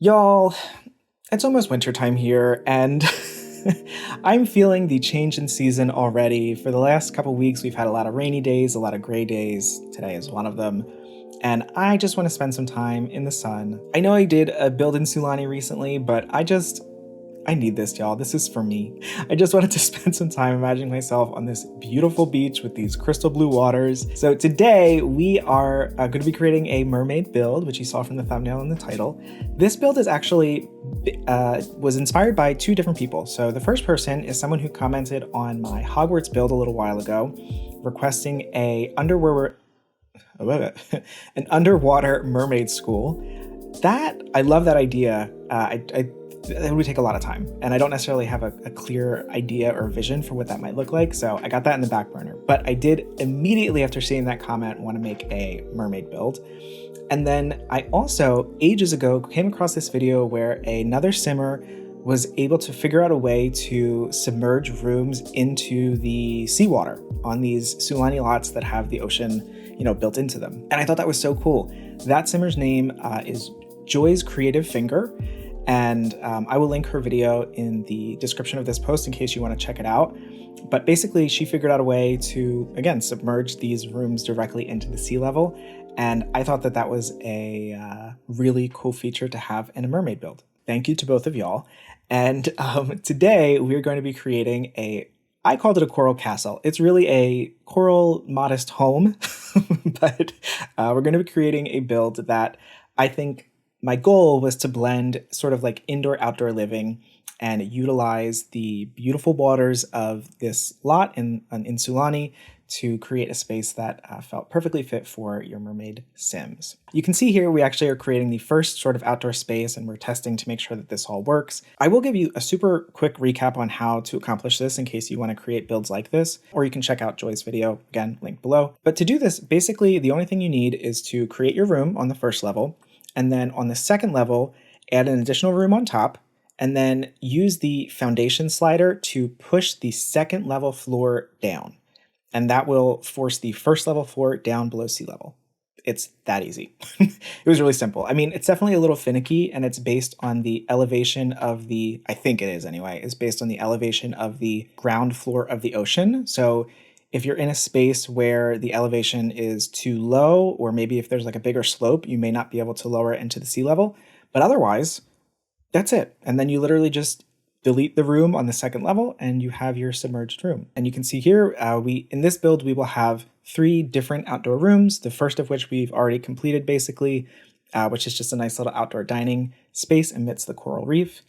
Y'all, it's almost wintertime here, and I'm feeling the change in season already. For the last couple weeks, we've had a lot of rainy days, a lot of gray days. Today is one of them. And I just want to spend some time in the sun. I know I did a build in Sulani recently, but I need this, y'all. This is for me. I just wanted to spend some time imagining myself on this beautiful beach with these crystal blue waters. So today we are going to be creating a mermaid build, which you saw from the thumbnail and the title. This build is actually was inspired by two different people. So the first person is someone who commented on my Hogwarts build a little while ago, requesting an underwater mermaid school. I love that idea. It would take a lot of time, and I don't necessarily have a clear idea or vision for what that might look like, so I got that in the back burner. But I did immediately after seeing that comment want to make a mermaid build. And then I also, ages ago, came across this video where another simmer was able to figure out a way to submerge rooms into the seawater on these Sulani lots that have the ocean, built into them. And I thought that was so cool. That simmer's name is Joy's Creative Finger. And I will link her video in the description of this post in case you want to check it out. But basically, she figured out a way to, again, submerge these rooms directly into the sea level. And I thought that that was a really cool feature to have in a mermaid build. Thank you to both of y'all. And today we're going to be creating I called it a coral castle. It's really a coral modest home, but we're going to be creating a build that I think my goal was to blend sort of like indoor-outdoor living and utilize the beautiful waters of this lot in Sulani to create a space that felt perfectly fit for your mermaid sims. You can see here we actually are creating the first sort of outdoor space, and we're testing to make sure that this all works. I will give you a super quick recap on how to accomplish this in case you want to create builds like this, or you can check out Joy's video, again, linked below. But to do this, basically the only thing you need is to create your room on the first level, and then on the second level, add an additional room on top, and then use the foundation slider to push the second level floor down. And that will force the first level floor down below sea level. It's that easy. It was really simple. I mean, it's definitely a little finicky, and it's based on the elevation of I think it is anyway, is based on the elevation of the ground floor of the ocean. So if you're in a space where the elevation is too low, or maybe if there's like a bigger slope, you may not be able to lower it into the sea level. But otherwise, that's it. And then you literally just delete the room on the second level and you have your submerged room. And you can see here, in this build, we will have 3 different outdoor rooms, the first of which we've already completed basically, which is just a nice little outdoor dining space amidst the coral reef.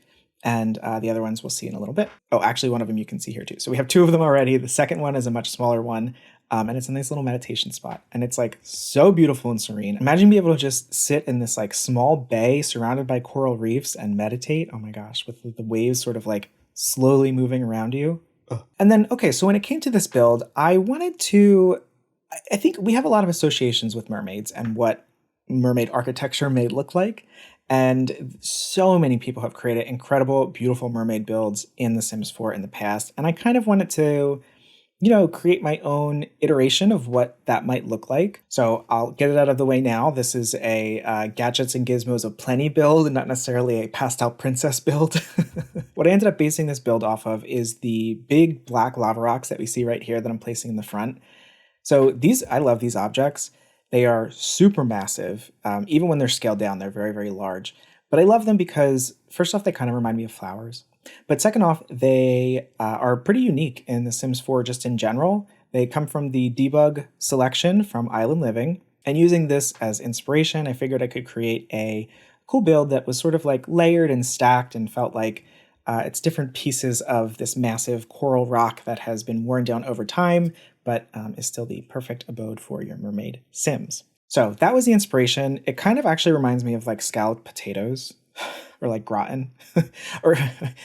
And the other ones we'll see in a little bit. Oh, actually, one of them you can see here too. So we have 2 of them already. The second one is a much smaller one, and it's a nice little meditation spot. And it's like so beautiful and serene. Imagine being able to just sit in this like small bay surrounded by coral reefs and meditate. Oh my gosh, with the waves sort of like slowly moving around you. Ugh. And then, okay, so when it came to this build, I think we have a lot of associations with mermaids and what mermaid architecture may look like. And so many people have created incredible, beautiful mermaid builds in The Sims 4 in the past. And I kind of wanted to, create my own iteration of what that might look like. So I'll get it out of the way now. This is a gadgets and gizmos of plenty build, and not necessarily a pastel princess build. What I ended up basing this build off of is the big black lava rocks that we see right here that I'm placing in the front. So I love these objects. They are super massive. Even when they're scaled down, they're very, very large. But I love them because, first off, they kind of remind me of flowers. But second off, they are pretty unique in The Sims 4 just in general. They come from the debug selection from Island Living. And using this as inspiration, I figured I could create a cool build that was sort of like layered and stacked and felt like it's different pieces of this massive coral rock that has been worn down over time, but is still the perfect abode for your mermaid sims. So that was the inspiration. It kind of actually reminds me of like scalloped potatoes or like gratin. Or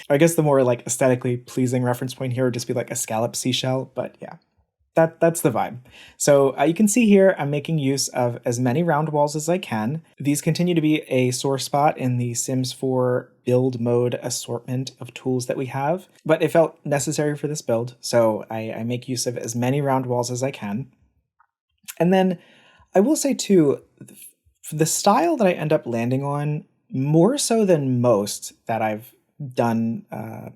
I guess the more like aesthetically pleasing reference point here would just be like a scalloped seashell, but yeah. That's the vibe. So you can see here, I'm making use of as many round walls as I can. These continue to be a sore spot in the Sims 4 build mode assortment of tools that we have, but it felt necessary for this build. So I make use of as many round walls as I can. And then I will say too, the style that I end up landing on more so than most that I've done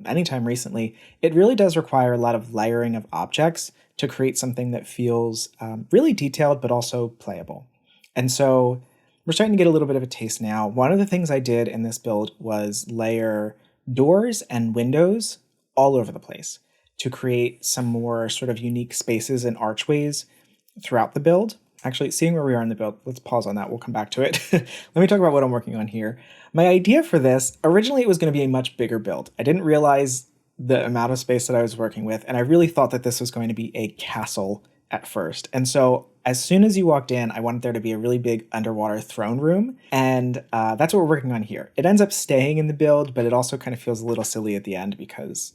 anytime recently, it really does require a lot of layering of objects to create something that feels really detailed but also playable. And so we're starting to get a little bit of a taste now. One of the things I did in this build was layer doors and windows all over the place to create some more sort of unique spaces and archways throughout the build. Actually, seeing where we are in the build, let's pause on that. We'll come back to it. Let me talk about what I'm working on here. My idea for this, originally it was going to be a much bigger build. I didn't realize the amount of space that I was working with, and I really thought that this was going to be a castle at first. And so as soon as you walked in, I wanted there to be a really big underwater throne room, and that's what we're working on here. It ends up staying in the build, but it also kind of feels a little silly at the end because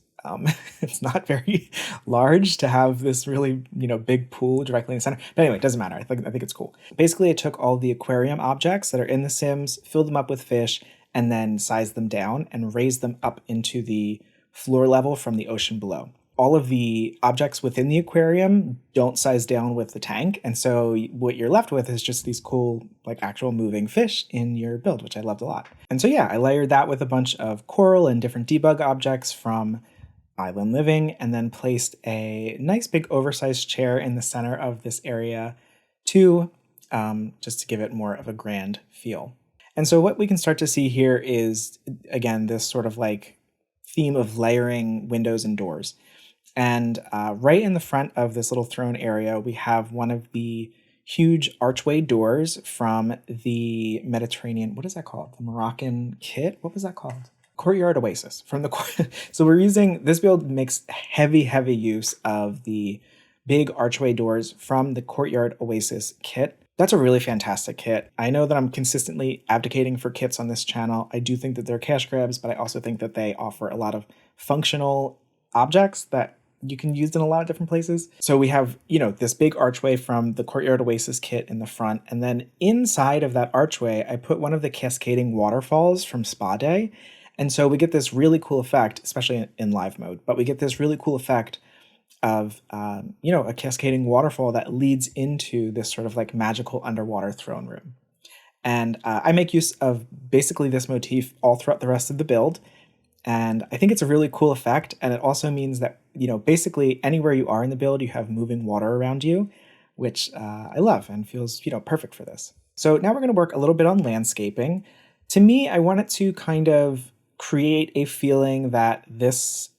it's not very large to have this really, big pool directly in the center. But anyway, it doesn't matter. I think it's cool. Basically, I took all the aquarium objects that are in The Sims, filled them up with fish, and then sized them down and raised them up into the floor level from the ocean below. All of the objects within the aquarium don't size down with the tank, and so what you're left with is just these cool, actual moving fish in your build, which I loved a lot. And so yeah, I layered that with a bunch of coral and different debug objects from Island Living, and then placed a nice big oversized chair in the center of this area too, just to give it more of a grand feel. And so what we can start to see here is, again, this sort of theme of layering windows and doors. And right in the front of this little throne area, we have one of the huge archway doors from the Mediterranean, what is that called? The Moroccan kit? What was that called? Courtyard Oasis. So we're using, this build makes heavy use of the big archway doors from the Courtyard Oasis kit. That's a really fantastic kit. I know that I'm consistently abdicating for kits on this channel. I do think that they're cash grabs, but I also think that they offer a lot of functional objects that you can use in a lot of different places. So we have, this big archway from the Courtyard Oasis kit in the front. And then inside of that archway, I put one of the cascading waterfalls from Spa Day. And so we get this really cool effect, especially in live mode, but we get this really cool effect of, a cascading waterfall that leads into this sort of magical underwater throne room. And I make use of basically this motif all throughout the rest of the build. And I think it's a really cool effect. And it also means that, basically anywhere you are in the build, you have moving water around you, which I love and feels, perfect for this. So now we're going to work a little bit on landscaping. To me, I wanted to kind of create a feeling that this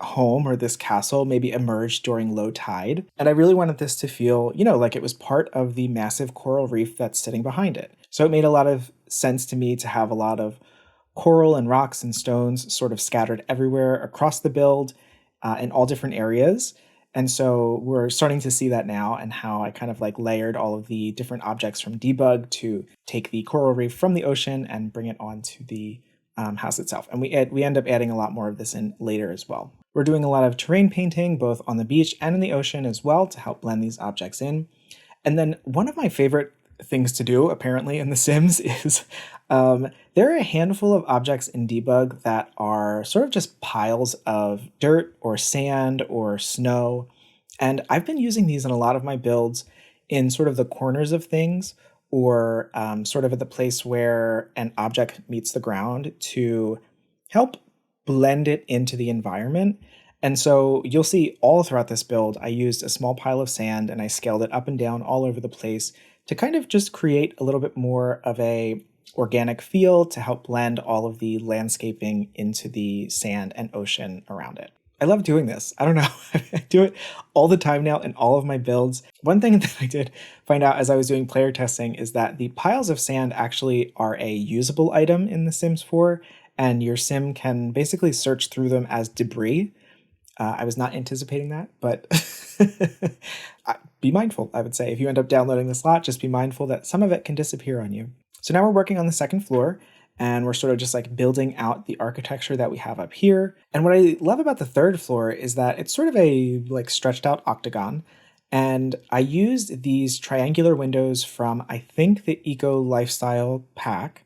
home or this castle maybe emerged during low tide. And I really wanted this to feel, like it was part of the massive coral reef that's sitting behind it. So it made a lot of sense to me to have a lot of coral and rocks and stones sort of scattered everywhere across the build in all different areas. And so we're starting to see that now, and how I kind of layered all of the different objects from debug to take the coral reef from the ocean and bring it onto the house itself. And we end up adding a lot more of this in later as well. We're doing a lot of terrain painting, both on the beach and in the ocean as well, to help blend these objects in. And then one of my favorite things to do, apparently, in The Sims is there are a handful of objects in debug that are sort of just piles of dirt or sand or snow. And I've been using these in a lot of my builds in sort of the corners of things, or sort of at the place where an object meets the ground to help blend it into the environment. And so you'll see all throughout this build, I used a small pile of sand and I scaled it up and down all over the place to kind of just create a little bit more of a organic feel to help blend all of the landscaping into the sand and ocean around it. I love doing this. I don't know. I do it all the time now in all of my builds. One thing that I did find out as I was doing player testing is that the piles of sand actually are a usable item in The Sims 4, and your sim can basically search through them as debris. I was not anticipating that, but be mindful, I would say. If you end up downloading this lot, just be mindful that some of it can disappear on you. So now we're working on the second floor, and we're sort of just building out the architecture that we have up here. And what I love about the third floor is that it's sort of a stretched out octagon. And I used these triangular windows from, I think, the Eco Lifestyle pack.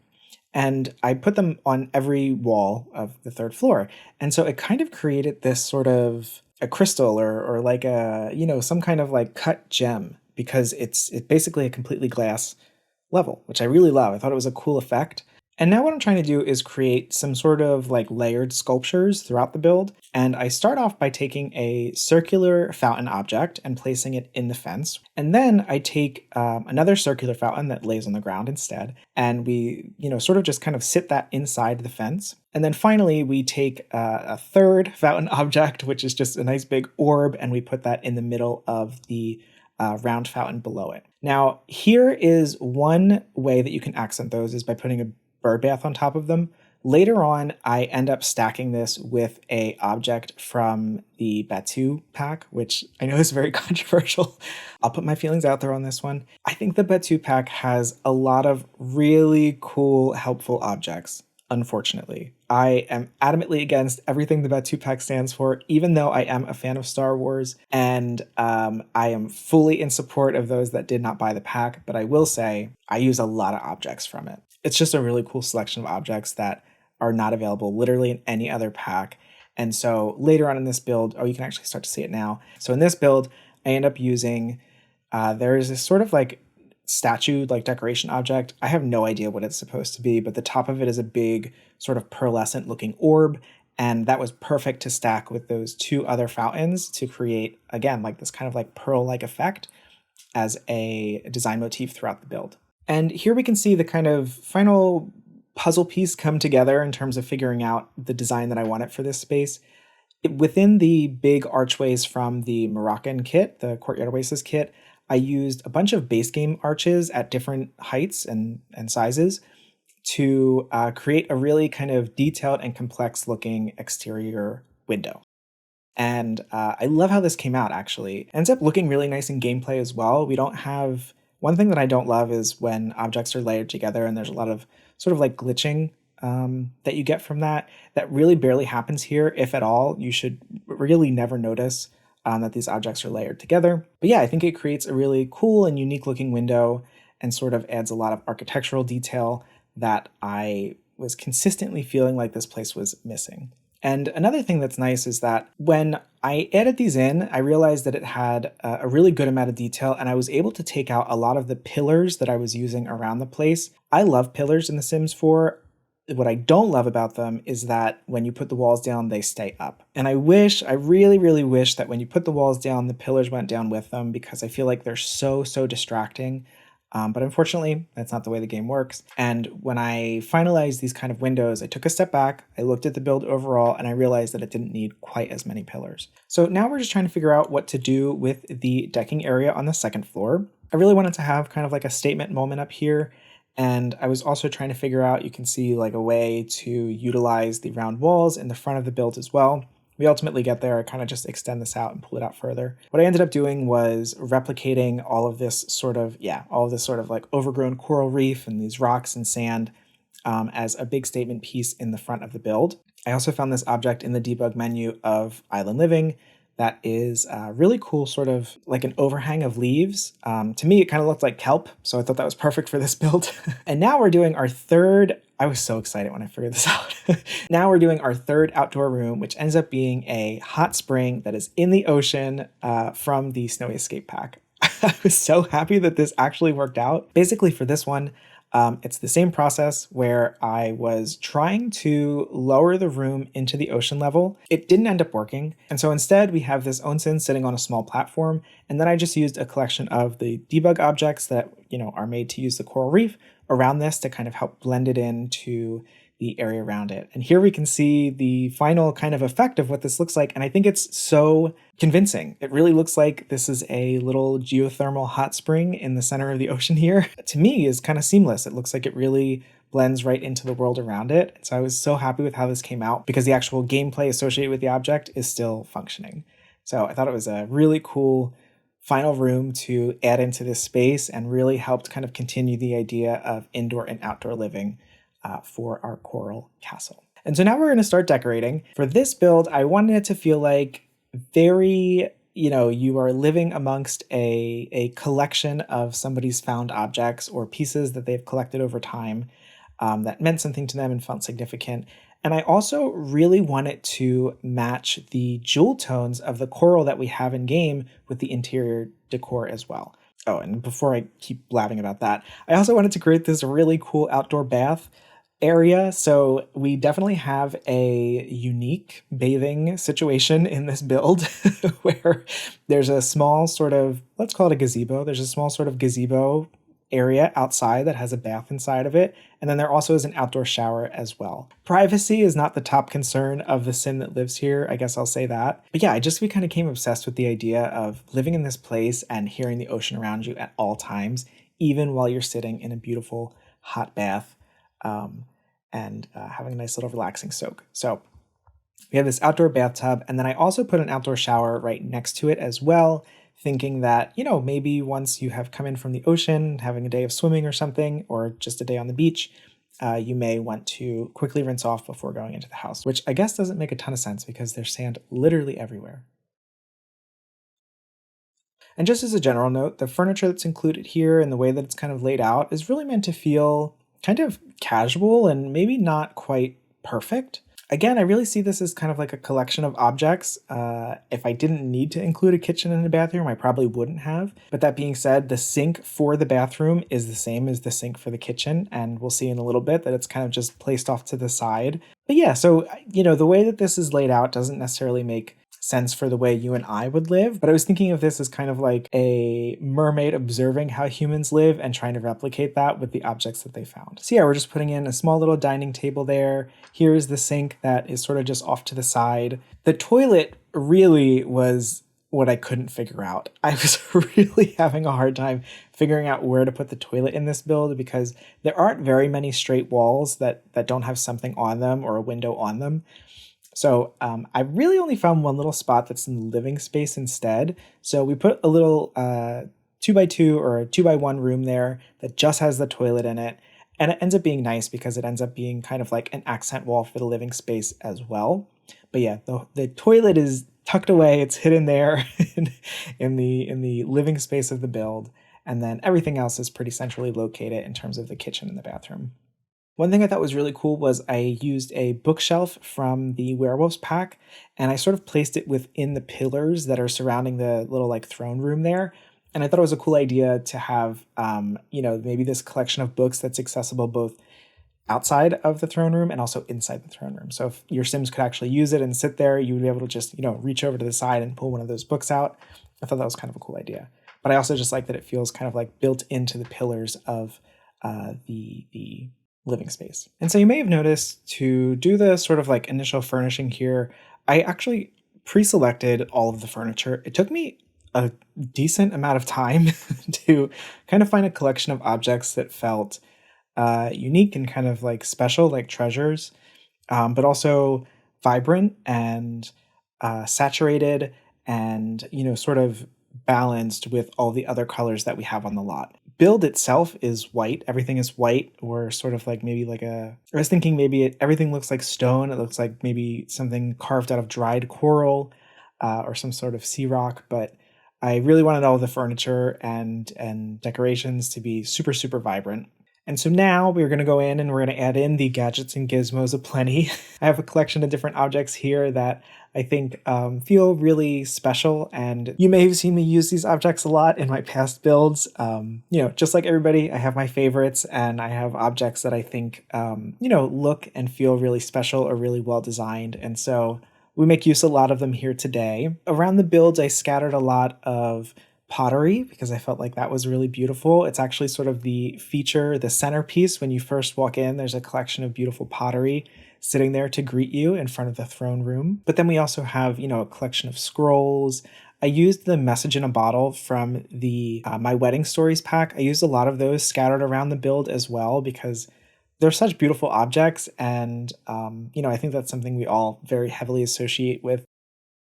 And I put them on every wall of the third floor. And so it kind of created this sort of a crystal or some kind of cut gem, because it's basically a completely glass level, which I really love. I thought it was a cool effect. And now what I'm trying to do is create some sort of like layered sculptures throughout the build. And I start off by taking a circular fountain object and placing it in the fence. And then I take another circular fountain that lays on the ground instead. And we, sort of just kind of sit that inside the fence. And then finally, we take a third fountain object, which is just a nice big orb, and we put that in the middle of the round fountain below it. Now, here is one way that you can accent those is by putting a bird bath on top of them. Later on, I end up stacking this with a object from the Batu pack, which I know is very controversial. I'll put my feelings out there on this one. I think the Batu pack has a lot of really cool, helpful objects. Unfortunately, I am adamantly against everything the Batu pack stands for, even though I am a fan of Star Wars, and I am fully in support of those that did not buy the pack, but I will say I use a lot of objects from it. It's just a really cool selection of objects that are not available literally in any other pack. And so later on in this build, you can actually start to see it now. So in this build, I end up using, there's this sort of like statue, like decoration object. I have no idea what it's supposed to be, but the top of it is a big sort of pearlescent looking orb. And that was perfect to stack with those two other fountains to create, again, like this kind of like pearl-like effect as a design motif throughout the build. And here we can see the kind of final puzzle piece come together in terms of figuring out the design that I wanted for this space. Within the big archways from the Moroccan kit, the Courtyard Oasis kit, I used a bunch of base game arches at different heights and sizes to create a really kind of detailed and complex looking exterior window. And I love how this came out, actually. It ends up looking really nice in gameplay as well. We don't have... One thing that I don't love is when objects are layered together and there's a lot of sort of like glitching that you get from that. That really barely happens here, if at all. You should really never notice that these objects are layered together. But yeah, I think it creates a really cool and unique looking window and sort of adds a lot of architectural detail that I was consistently feeling like this place was missing. And another thing that's nice is that when I added these in, I realized that it had a really good amount of detail, and I was able to take out a lot of the pillars that I was using around the place. I love pillars in The Sims 4. What I don't love about them is that when you put the walls down, they stay up. And I really, really wish that when you put the walls down, the pillars went down with them, because I feel like they're so distracting. But unfortunately, that's not the way the game works. And when I finalized these kind of windows, I took a step back, I looked at the build overall, and I realized that it didn't need quite as many pillars. So now we're just trying to figure out what to do with the decking area on the second floor. I really wanted to have kind of like a statement moment up here. And I was also trying to figure out, you can see like a way to utilize the round walls in the front of the build as well. We ultimately get there, I kind of just extend this out and pull it out further. What I ended up doing was replicating all of this sort of like overgrown coral reef and these rocks and sand as a big statement piece in the front of the build. I also found this object in the debug menu of Island Living that is really cool, sort of like an overhang of leaves. To me, it kind of looked like kelp, so I thought that was perfect for this build. And now we're doing our third, I was so excited when I figured this out. Now we're doing our third outdoor room, which ends up being a hot spring that is in the ocean from the Snowy Escape pack. I was so happy that this actually worked out. Basically for this one, it's the same process where I was trying to lower the room into the ocean level. It didn't end up working. And so instead we have this onsen sitting on a small platform. And then I just used a collection of the debug objects that, are made to use the coral reef around this to kind of help blend it into the area around it. And here we can see the final kind of effect of what this looks like. And I think it's so convincing. It really looks like this is a little geothermal hot spring in the center of the ocean here. To me, is kind of seamless. It looks like it really blends right into the world around it. So I was so happy with how this came out because the actual gameplay associated with the object is still functioning. So I thought it was a really cool final room to add into this space and really helped kind of continue the idea of indoor and outdoor living for our coral castle. And so now we're going to start decorating. For this build, I wanted it to feel like very, you are living amongst a collection of somebody's found objects or pieces that they've collected over time that meant something to them and felt significant. And I also really want it to match the jewel tones of the coral that we have in game with the interior decor as well. Oh, and before I keep blabbing about that, I also wanted to create this really cool outdoor bath. area. So we definitely have a unique bathing situation in this build where there's a small sort of, let's call it a gazebo. There's a small sort of gazebo area outside that has a bath inside of it. And then there also is an outdoor shower as well. Privacy is not the top concern of the sim that lives here. I guess I'll say that. But yeah, I just became obsessed with the idea of living in this place and hearing the ocean around you at all times, even while you're sitting in a beautiful hot bath. And having a nice little relaxing soak. So we have this outdoor bathtub, and then I also put an outdoor shower right next to it as well, thinking that, maybe once you have come in from the ocean, having a day of swimming or something, or just a day on the beach, you may want to quickly rinse off before going into the house, which I guess doesn't make a ton of sense because there's sand literally everywhere. And just as a general note, the furniture that's included here and the way that it's kind of laid out is really meant to feel kind of casual and maybe not quite perfect. Again, I really see this as kind of like a collection of objects. If I didn't need to include a kitchen and a bathroom, I probably wouldn't have. But that being said, the sink for the bathroom is the same as the sink for the kitchen. And we'll see in a little bit that it's kind of just placed off to the side. But yeah, so, the way that this is laid out doesn't necessarily make sense for the way you and I would live. But I was thinking of this as kind of like a mermaid observing how humans live and trying to replicate that with the objects that they found. So yeah, we're just putting in a small little dining table there. Here's the sink that is sort of just off to the side. The toilet really was what I couldn't figure out. I was really having a hard time figuring out where to put the toilet in this build because there aren't very many straight walls that don't have something on them or a window on them. So I really only found one little spot that's in the living space instead. So we put a little 2x2 or a 2x1 room there that just has the toilet in it. And it ends up being nice because it ends up being kind of like an accent wall for the living space as well. But yeah, the toilet is tucked away. It's hidden there in the living space of the build. And then everything else is pretty centrally located in terms of the kitchen and the bathroom. One thing I thought was really cool was I used a bookshelf from the Werewolves pack, and I sort of placed it within the pillars that are surrounding the little like throne room there. And I thought it was a cool idea to have, maybe this collection of books that's accessible both outside of the throne room and also inside the throne room. So if your Sims could actually use it and sit there, you would be able to just, reach over to the side and pull one of those books out. I thought that was kind of a cool idea. But I also just like that it feels kind of like built into the pillars of the living space. And so you may have noticed to do the sort of like initial furnishing here, I actually pre-selected all of the furniture. It took me a decent amount of time to kind of find a collection of objects that felt unique and kind of like special, like treasures, but also vibrant and saturated and, sort of balanced with all the other colors that we have on the lot. Build itself is white. Everything is white, or sort of like maybe like I was thinking maybe everything looks like stone. It looks like maybe something carved out of dried coral or some sort of sea rock. But I really wanted all of the furniture and decorations to be super, super vibrant. And so now we're going to go in and we're going to add in the gadgets and gizmos aplenty. I have a collection of different objects here that I think feel really special. And you may have seen me use these objects a lot in my past builds. Just like everybody, I have my favorites and I have objects that I think, look and feel really special or really well designed. And so we make use of a lot of them here today. Around the builds, I scattered a lot of pottery because I felt like that was really beautiful. It's actually sort of the feature, the centerpiece. When you first walk in, there's a collection of beautiful pottery sitting there to greet you in front of the throne room. But then we also have, a collection of scrolls. I used the message in a bottle from the My Wedding Stories pack. I used a lot of those scattered around the build as well because they're such beautiful objects. And, I think that's something we all very heavily associate with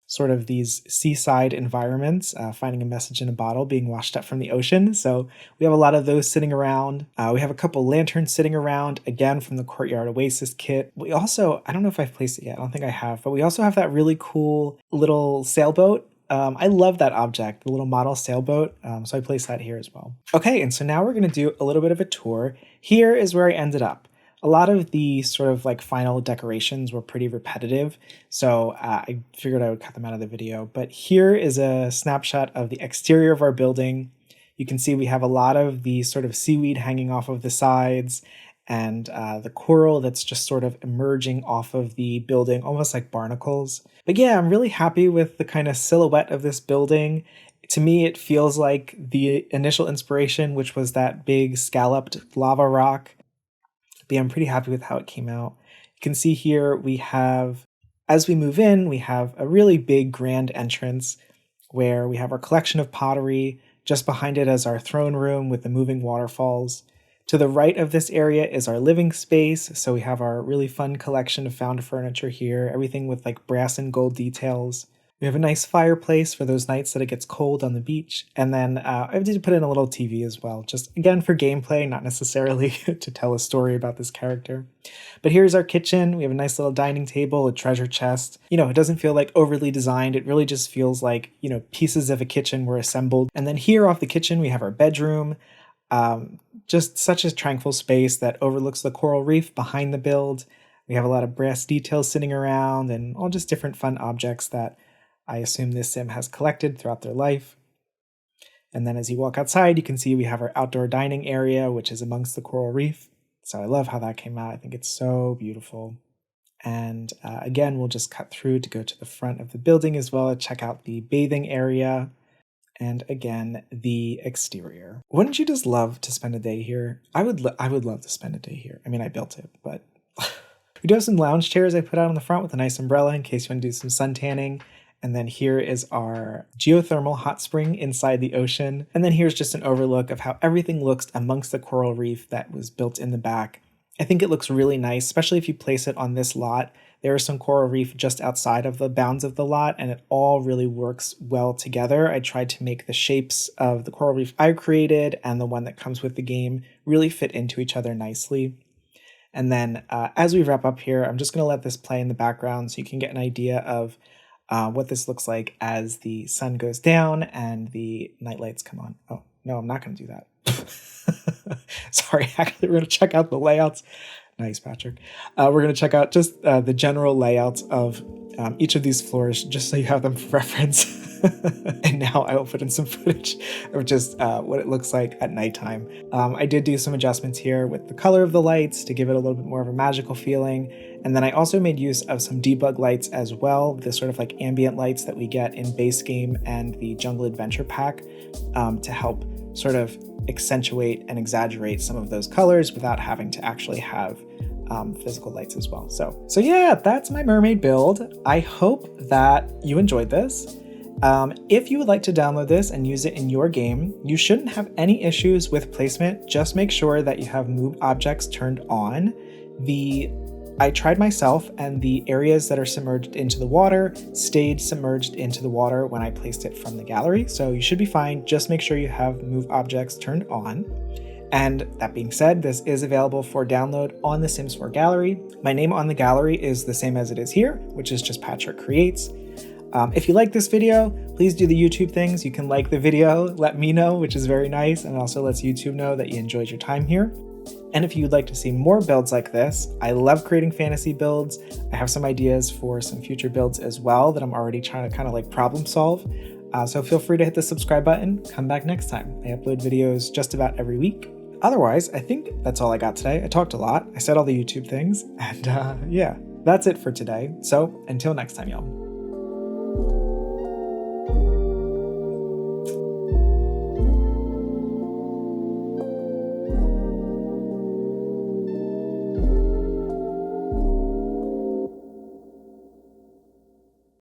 sort of these seaside environments, finding a message in a bottle being washed up from the ocean. So we have a lot of those sitting around. We have a couple lanterns sitting around, again, from the Courtyard Oasis kit. We also, I don't know if I've placed it yet, I don't think I have, but we also have that really cool little sailboat. I love that object, the little model sailboat. So I placed that here as well. Okay, and so now we're gonna do a little bit of a tour. Here is where I ended up. A lot of the sort of like final decorations were pretty repetitive, so I figured I would cut them out of the video. But here is a snapshot of the exterior of our building. You can see we have a lot of the sort of seaweed hanging off of the sides, and the coral that's just sort of emerging off of the building, almost like barnacles. But yeah, I'm really happy with the kind of silhouette of this building. To me, it feels like the initial inspiration, which was that big scalloped lava rock. But yeah, I'm pretty happy with how it came out. You can see here we have, as we move in, we have a really big grand entrance where we have our collection of pottery. Just behind it is our throne room with the moving waterfalls. To the right of this area is our living space. So we have our really fun collection of found furniture here, everything with like brass and gold details. We have a nice fireplace for those nights that it gets cold on the beach. And then I did put in a little TV as well, just again for gameplay, not necessarily to tell a story about this character. But here's our kitchen. We have a nice little dining table, a treasure chest. You know, it doesn't feel like overly designed. It really just feels like, you know, pieces of a kitchen were assembled. And then here off the kitchen, we have our bedroom. Just such a tranquil space that overlooks the coral reef behind the build. We have a lot of brass details sitting around and all just different fun objects that I assume this sim has collected throughout their life. And then as you walk outside, you can see we have our outdoor dining area, which is amongst the coral reef. So I love how that came out. I think it's so beautiful. And again, we'll just cut through to go to the front of the building as well to check out the bathing area. And again, the exterior. Wouldn't you just love to spend a day here? I would love to spend a day here. I mean, I built it, but we do have some lounge chairs I put out on the front with a nice umbrella in case you want to do some sun tanning. And then here is our geothermal hot spring inside the ocean. And then here's just an overlook of how everything looks amongst the coral reef that was built in the back. I think it looks really nice, especially if you place it on this lot. There is some coral reef just outside of the bounds of the lot, and it all really works well together. I tried to make the shapes of the coral reef I created and the one that comes with the game really fit into each other nicely. And then as we wrap up here, I'm just going to let this play in the background so you can get an idea of what this looks like as the sun goes down and the night lights come on. Oh, no, I'm not going to do that. Sorry, actually, we're going to check out the layouts. Nice, Patrick. We're going to check out just the general layouts of each of these floors, just so you have them for reference. And now I will put in some footage of just what it looks like at nighttime. I did do some adjustments here with the color of the lights to give it a little bit more of a magical feeling. And then I also made use of some debug lights as well, the sort of like ambient lights that we get in base game and the Jungle Adventure Pack to help sort of accentuate and exaggerate some of those colors without having to actually have physical lights as well. So yeah, that's my mermaid build. I hope that you enjoyed this. If you would like to download this and use it in your game, you shouldn't have any issues with placement. Just make sure that you have move objects turned on. I tried myself, and the areas that are submerged into the water stayed submerged into the water when I placed it from the gallery, so you should be fine. Just make sure you have move objects turned on. And that being said, this is available for download on the Sims 4 gallery. My name on the gallery is the same as it is here, which is just Patrick Creates. If you like this video, please do the YouTube things. You can like the video, let me know, which is very nice, and also lets YouTube know that you enjoyed your time here. And if you'd like to see more builds like this, I love creating fantasy builds. I have some ideas for some future builds as well that I'm already trying to kind of like problem solve. So feel free to hit the subscribe button. Come back next time. I upload videos just about every week. Otherwise, I think that's all I got today. I talked a lot. I said all the YouTube things. And yeah, that's it for today. So until next time, y'all.